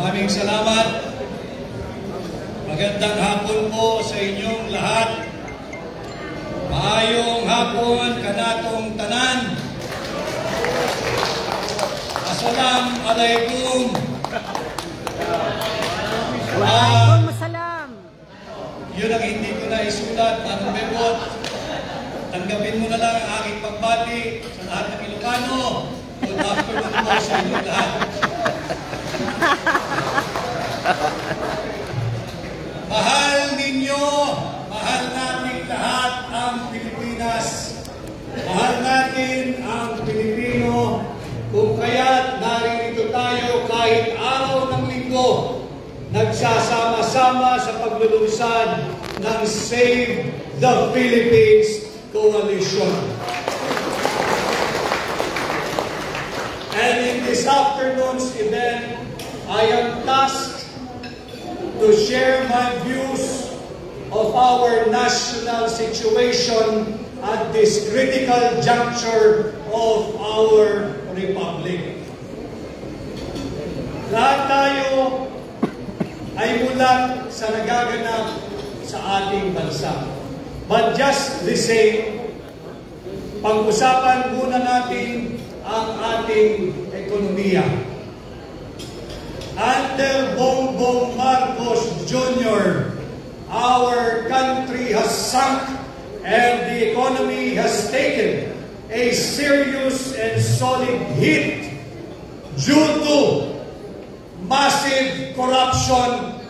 Maraming salamat. Magandang hapon po sa inyong lahat. Maayong hapon kanatong tanan. Assalamualaikum. Waalaikumsalam. Yun ang hindi ko na isulat, Manong Bebot. Tanggapin mo na lang ang aking pagbati sa lahat ng Ilocano. Good afternoon po sa inyong lahat. Mahal ninyo, mahal natin lahat ang Pilipinas. Mahal natin ang Pilipino. Kung kaya't naririto tayo kahit araw ng linggo, nagsasama-sama sa paglulunsad ng Save the Philippines Coalition. And in this afternoon's event, I am tasked to share my views of our national situation at this critical juncture of our republic. Lahat tayo ay mulat sa nagaganap sa ating bansa. But just the same, pag-usapan muna natin ang ating ekonomiya. Under Bongbong Marcos Jr., our country has sunk and the economy has taken a serious and solid hit due to massive corruption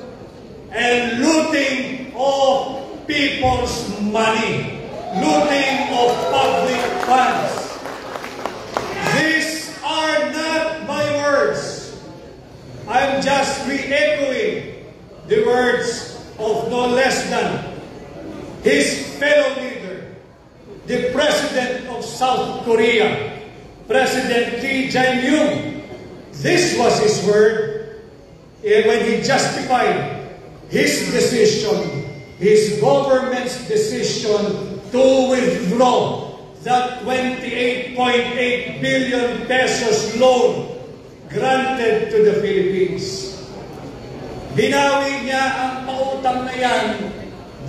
and looting of people's money, looting of public funds. These are not my words. I'm just re-echoing the words of no less than his fellow leader, the President of South Korea, President Lee Jae-myung. This was his word when he justified his decision, his government's decision to withdraw that 28.8 billion pesos loan granted to the Philippines. Binawi niya ang pautang na yan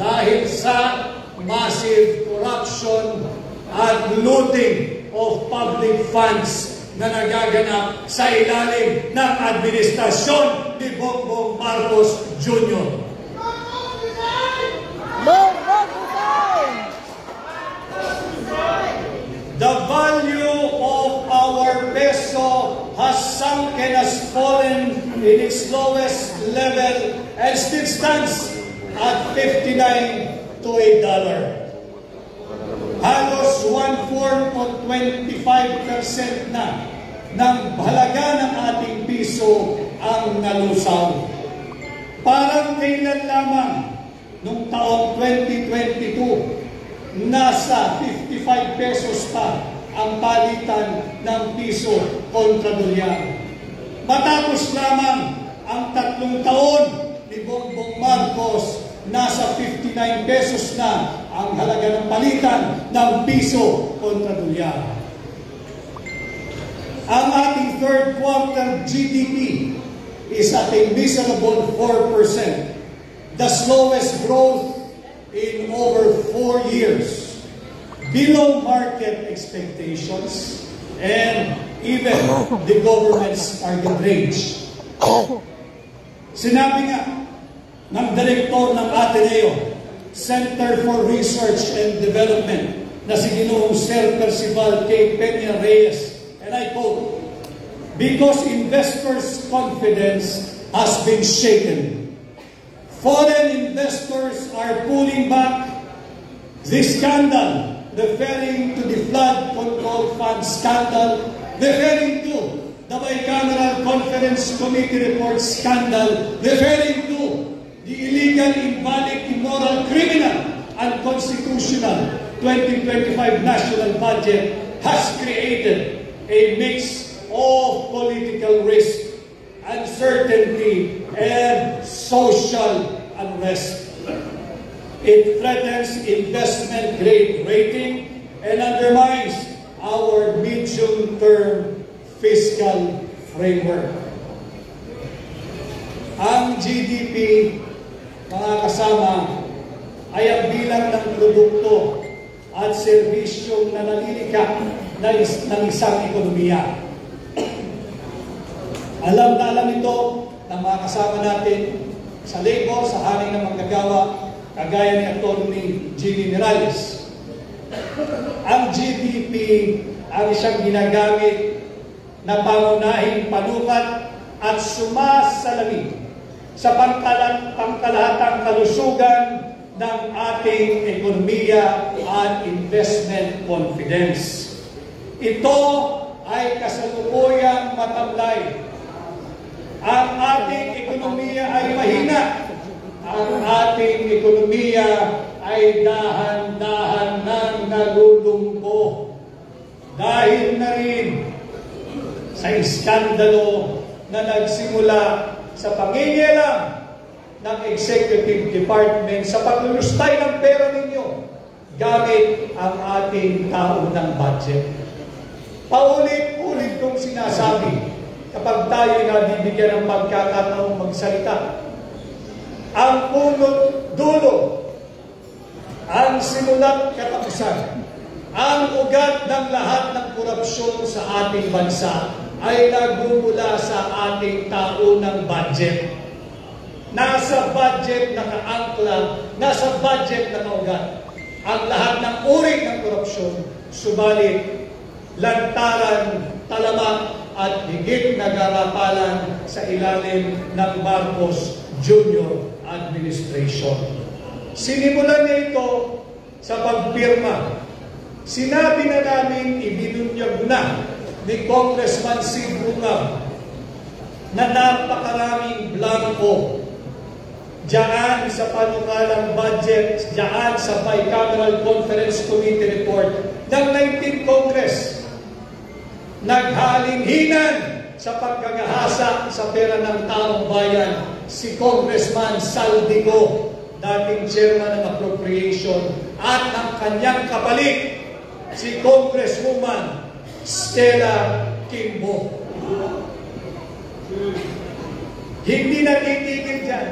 dahil sa massive corruption at looting of public funds na nagaganap sa ilalim ng administrasyon ni Bongbong Marcos Jr. The value of our peso has sunk and has fallen in its lowest level and still stands at 59 to $1. Halos 1/4 o 25% na ng halaga ng ating piso ang nalusaw. Parang kailan lamang noong taong 2022, nasa 55 pesos pa ang palitan ng piso kontra dolyar. Matapos lamang ang 3 taon ni Bongbong Marcos, nasa 59 pesos na ang halaga ng palitan ng piso kontra dolyar. Ang ating third quarter GDP is at a miserable 4%, the slowest growth in over 4 years, below market expectations and even the government's target range. Sinabi nga ng direktor ng Ateneo Center for Research and Development na si Ginoong Sir Percival K. Peña Reyes, and I quote, "Because investors' confidence has been shaken. Foreign investors are pulling back. The scandal," referring to the flood control fund scandal, referring to the Bicameral Conference Committee report scandal, referring to the illegal, invalid, immoral, criminal, unconstitutional 2025 national budget, has created a mix of political risk, uncertainty, and social unrest. It threatens investment grade rating and undermines our medium-term fiscal framework. Ang GDP, mga kasama, ay ang bilang ng produkto at serbisyong nanalilikha ng isang ekonomiya. Alam na alam ito ng mga kasama natin sa labor, sa haning ng manggagawa, kagaya ni Atty. Jimmy Mirales. Ang GDP ang isang ginagamit na pangunahing panukat at sumasalamin sa pangkalahatang kalusugan ng ating ekonomiya at investment confidence. Ito ay kasalukuyang matamlay. Ang ating ekonomiya ay mahina. Ang ating ekonomiya ay dahan-dahan nang nalulumpo. Dahil na rin sa iskandalo na nagsimula sa pangingialam ng Executive Department sa paglulustay ng pera ninyo gamit ang ating taunang budget. Paulit-ulit kong sinasabi kapag tayo nabibigyan ng pagkakataong magsalita. Ang punot dulo, ang simulat katapusan, ang ugat ng lahat ng korupsyon sa ating bansa ay nagmumula sa ating taunang budget. Nasa budget nakaangkla, nasa budget nakaugat ang lahat ng uri ng korupsyon, subalit lantaran, talamak at higit na garapalan sa ilalim ng Marcos Jr. Administration. Sinimulan niya ito sa pagpirma. Sinabi na namin, ibinunyag na ni Congressman Sid Bungab na napakaraming blanco diyan sa panukalang budget, diyan sa Bicameral Conference Committee report ng 19th Congress. Naghalinghinan sa pagkagahasa sa pera ng taong bayan si Congressman Saldico, dating chairman ng appropriation, at ang kanyang kapalit, si Congresswoman Stella Kimbo. Hindi natitigil dyan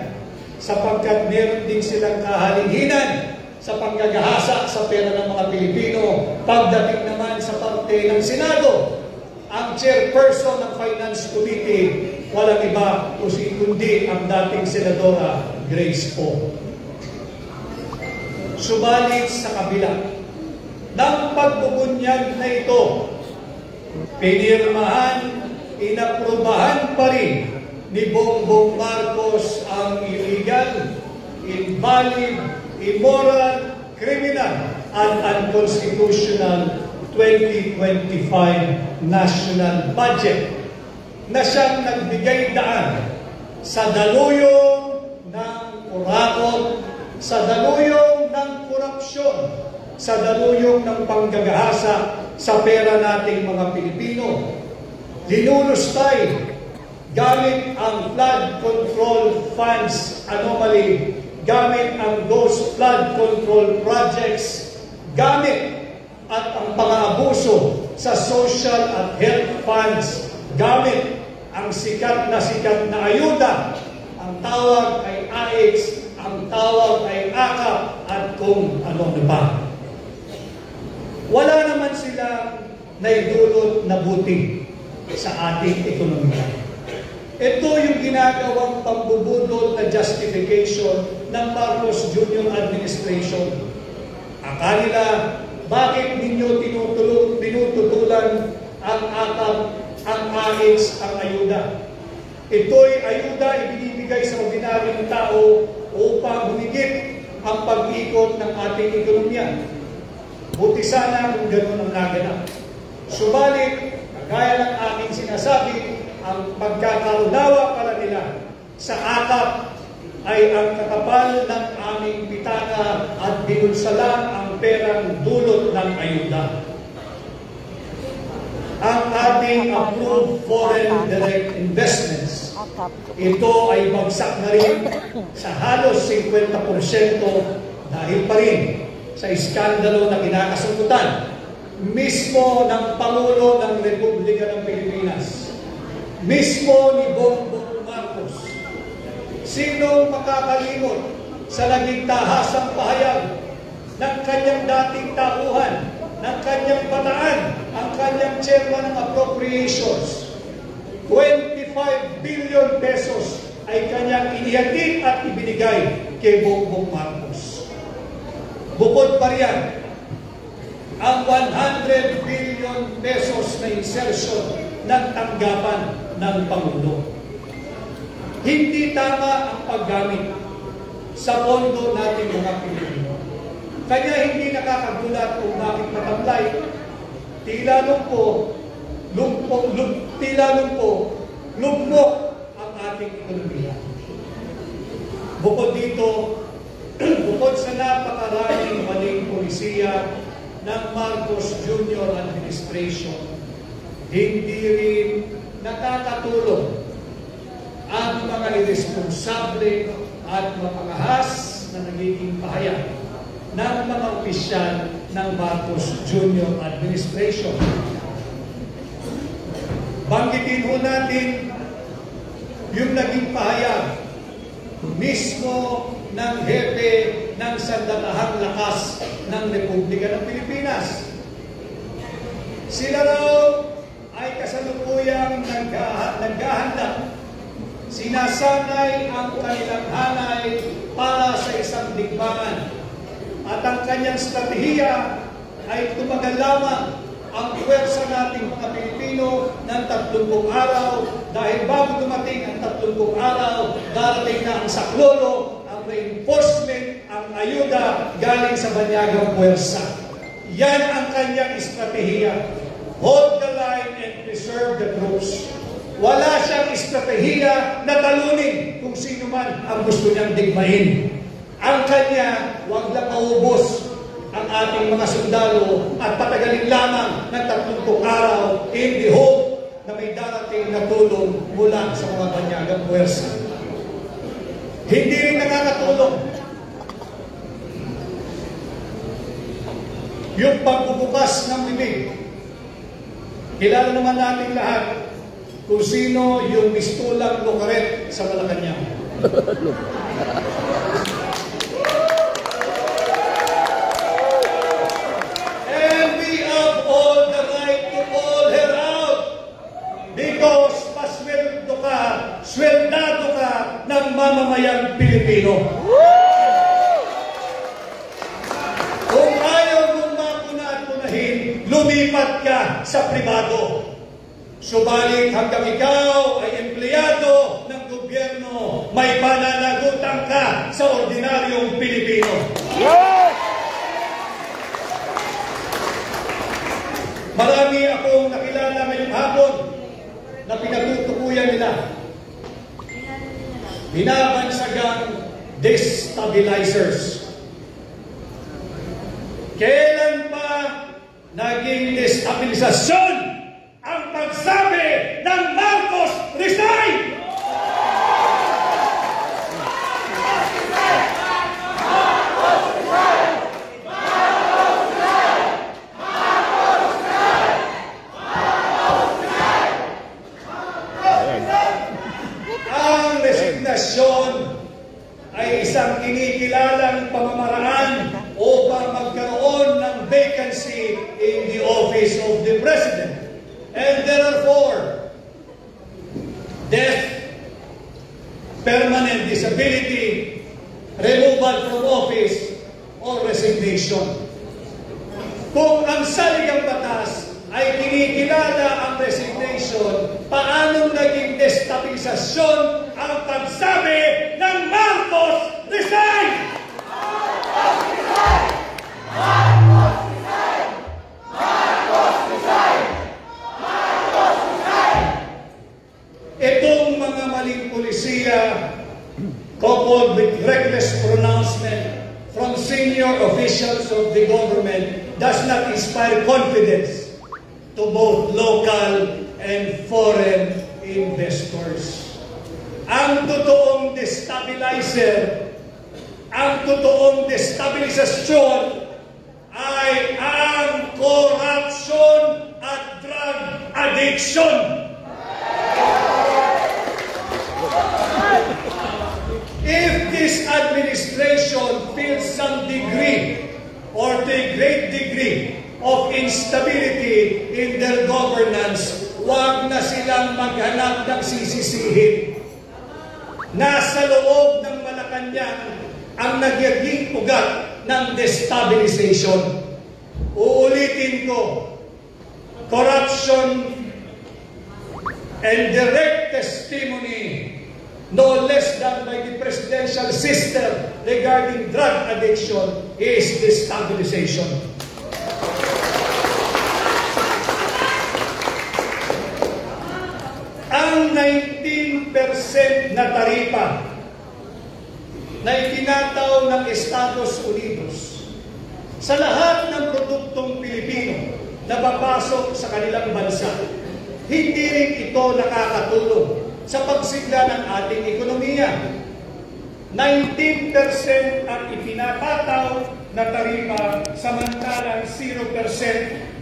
sapagkat meron din silang kahalinghinan sa panggagahasa sa pera ng mga Pilipino. Pagdating naman sa parte ng Senado, ang chairperson ng Finance Committee, walang iba kundi ang dating Senadora Grace Poe. Subalit sa kabila ng pagbubunyag na ito, pinirmahan, inaprubahan pa rin ni Bongbong Marcos ang illegal, invalid, immoral, criminal, at unconstitutional 2025 national budget na siyang nagbigay daan sa daluyong ng urakot, sa daluyong ng korupsyon, sa daluyong ng panggagahasa sa pera nating mga Pilipino. Linulustay gamit ang flood control funds anomaly, gamit ang those flood control projects, gamit at ang pang-aabuso sa social at health funds, gamit ang sikat na ayuda. Ang tawag ay AIX, ang tawag ay AKAP, at kung ano na ba. Wala naman silang naidulot na buti sa ating ekonomiya. Ito yung ginagawang pambubudol na justification ng Marcos Jr. Administration. Akala nila, bakit ninyo tinututulan ang AKAP, ang AIX, ang ayuda? Ito'y ayuda ibinibigay sa ordinaryong tao upang humigit ang pag-ikot ng ating ekonomiya. Buti sana kung gano'n ang naganap. Subalit, kagaya ng aking sinasabi, ang pagkakaunawa pala nila sa AKAP ay ang kakapal ng aming pitaka at binulsalan ang perang dulot ng ayuda. Ang ating approved foreign direct investments, ito ay bagsak na rin sa halos 50% dahil pa rin sa iskandalo na kinakasangkutan mismo ng Pangulo ng Republika ng Pilipinas, mismo ni Bongbong Marcos, Sino makakalimot sa naging tahasang pahayag ng kanyang dating tauhan, ng kanyang bataan, ang kanyang chairman ng appropriations? 25 billion pesos ay kanyang inihatid at ibinigay kay Bongbong Marcos. Bukod pa riyan, ang 100 billion pesos na insertion ng tanggapan ng Pangulo. Hindi tama ang paggamit sa pondo natin mga Pilipino. Kanya hindi nakakagulat kung bakit matamlay. Tila lugmok ang ating ekonomiya. Bukod dito, bukod sa napakaraming maling polisiya ng Marcos Jr. administration, hindi rin nakakatulong ang mga irresponsable at mapangahas na nagiging pahayag ng mga opisyal ng Marcos Jr. administration. Banggitin ho natin yung naging pahayag mismo ng hepe ng sandatahang lakas ng Republika ng Pilipinas. Sila raw ay kasalukuyang naghahanda. Sinasanay ang kanilang hanay para sa isang digmaan. At ang kanyang strategiya ay tumagal lamang ang puwersa nating mga Pilipino ng 30 araw dahil bago dumating ang 30 araw, darating na ang saklolo, ang reinforcement, ang ayuda galing sa banyagang puwersa. Yan ang kanyang estratehiya. Hold the line and preserve the troops. Wala siyang estratehiya na talunin kung sino man ang gusto niyang digmain. Ang kanya, huwag lang maubos ang ating mga sundalo at patagalin lamang ng 30 araw in the hope na may darating na tulong mula sa mga banyagang puwersa. Hindi rin nakakatulong yung pagbubukas ng bibig. Kilala naman natin lahat kung sino yung mistulang Lucaret sa Malacanang. And we have all the right to call her out because sweldado ka ng mamamayang Pilipino. Kung ayaw mong makuna at kunahin, lumipat ka sa pribado. Subalit hanggang ikaw ay empleyado ng gobyerno, may pananagutan ka sa ordinaryong Pilipino. Marami akong nakilala ngayong hapon na pinagtutukuyan nila. Binabansagang destabilizers. Kailan pa naging destabilisasyon ang pagsabi ng Marcos resign? Ang resignasyon ay isang kinikilalang pamamaraan upang magkaroon ng vacancy in the office of the President. And therefore, death, permanent disability, removal from office, or resignation. Kung ang saligang batas ay kinikilala ang resignation, paano naging destabilisasyon ang pagsabi ng Marcos resign? Marcos resign! Marcos resign! Marcos resign! Marcos resign! Itong mga maling polisiya, coupled with reckless pronouncement from senior officials of the government, does not inspire confidence to both local and foreign investors. Ang totoong destabilizer, ang totoong destabilisasyon ay ang corruption at drug addiction. instability in their governance, huwag na silang maghanap ng sisisihin. Nasa loob ng Malacanang ang nagiging ugat ng destabilization. Uulitin ko, corruption and direct testimony, no less than by the presidential sister regarding drug addiction, is destabilization. Ang 19% na taripa na itinataw ng Estados Unidos sa lahat ng produktong Pilipino na papasok sa kanilang bansa, hindi rin ito nakakatulong sa pagsigla ng ating ekonomiya. 19% ang ipinapataw na taripa, samantalang 0%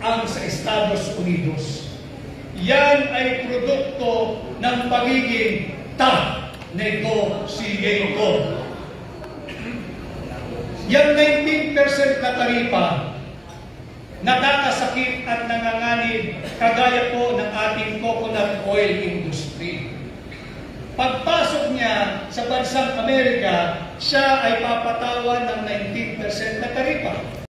ang sa Estados Unidos. Yan ay produkto ng pagiging top negotiator. Yang 19% na taripa, nakakasakit at nanganganib kagaya po ng ating coconut oil industry. Pagpasok niya sa bansang Amerika, siya ay papatawan ng 19% na taripa.